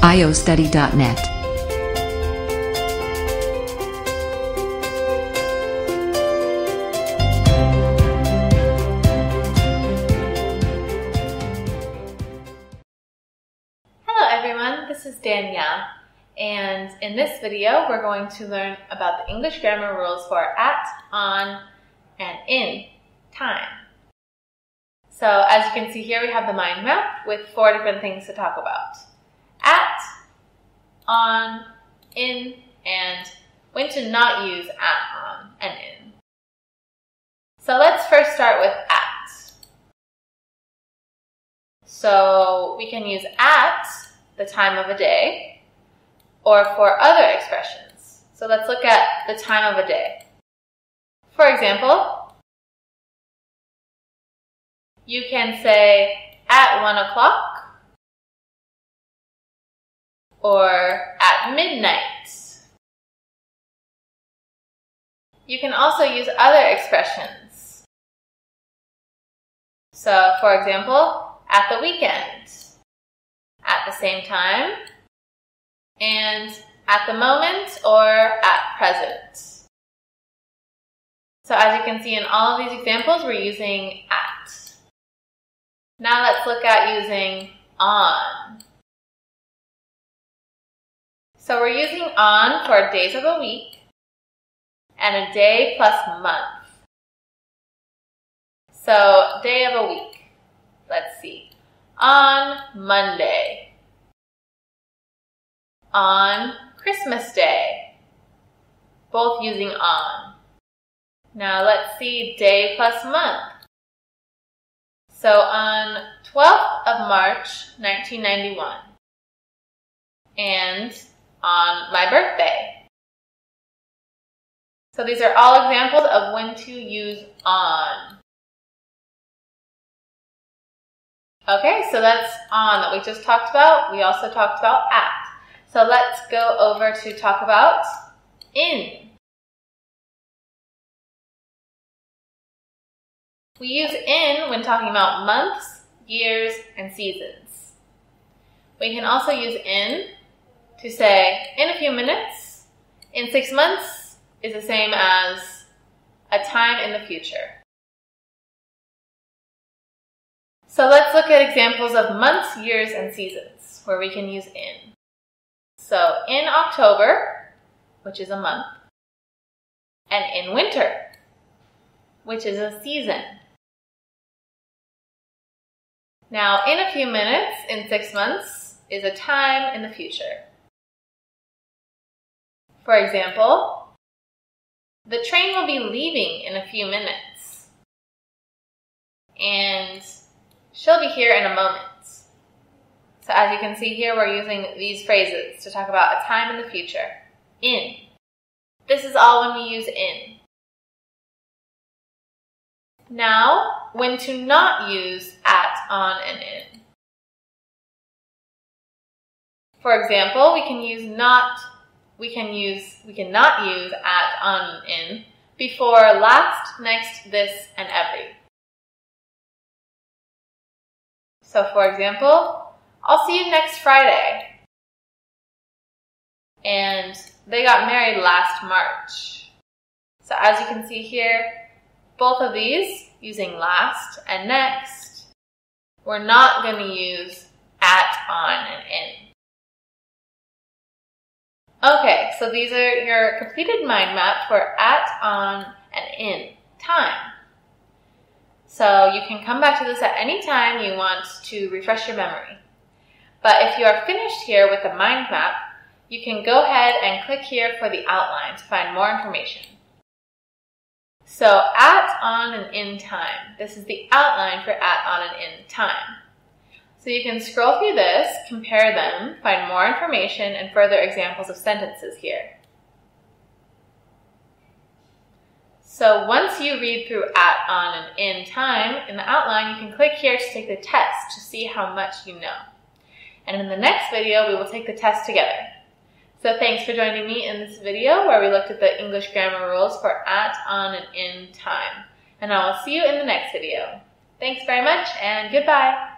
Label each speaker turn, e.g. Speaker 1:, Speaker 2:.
Speaker 1: iostudy.net.
Speaker 2: Hello everyone, this is Danielle, and in this video we're going to learn about the English grammar rules for at, on, and in time. So as you can see here, we have the mind map with 4 different things to talk about. At, on, in, and when to not use at, on, and in. So let's first start with at. So we can use at the time of a day or for other expressions. So let's look at the time of a day. For example, you can say at 1 o'clock or at midnight. You can also use other expressions. So, for example, at the weekend, at the same time, and at the moment or at present. So as you can see in all of these examples, we're using at. Now let's look at using on. So we're using on for days of a week and a day plus month. So day of a week, let's see. On Monday. On Christmas Day. Both using on. Now let's see day plus month. So on 12th of March, 1991, and on my birthday. So these are all examples of when to use on. Okay, so that's on that we just talked about. We also talked about at. So let's go over to talk about in. We use in when talking about months, years, and seasons. We can also use in to say in a few minutes, in 6 months is the same as a time in the future. So let's look at examples of months, years, and seasons where we can use in. So in October, which is a month, and in winter, which is a season. Now, in a few minutes, in 6 months, is a time in the future. For example, the train will be leaving in a few minutes, and she'll be here in a moment. So as you can see here, we're using these phrases to talk about a time in the future. In. This is all when we use in. Now, when to not use at, on, and in. For example, we cannot use at, on, and in before last, next, this, and every. So for example, I'll see you next Friday. And they got married last March. So as you can see here, both of these, using last and next, we're not going to use at, on, and in. Okay, so these are your completed mind map for at, on, and in time. So you can come back to this at any time you want to refresh your memory. But if you are finished here with the mind map, you can go ahead and click here for the outline to find more information. So at, on, and in time. This is the outline for at, on, and in time. So you can scroll through this, compare them, find more information, and further examples of sentences here. So once you read through at, on, and in time in the outline, you can click here to take the test to see how much you know. And in the next video, we will take the test together. So thanks for joining me in this video where we looked at the English grammar rules for at, on, and in time. And I will see you in the next video. Thanks very much and goodbye.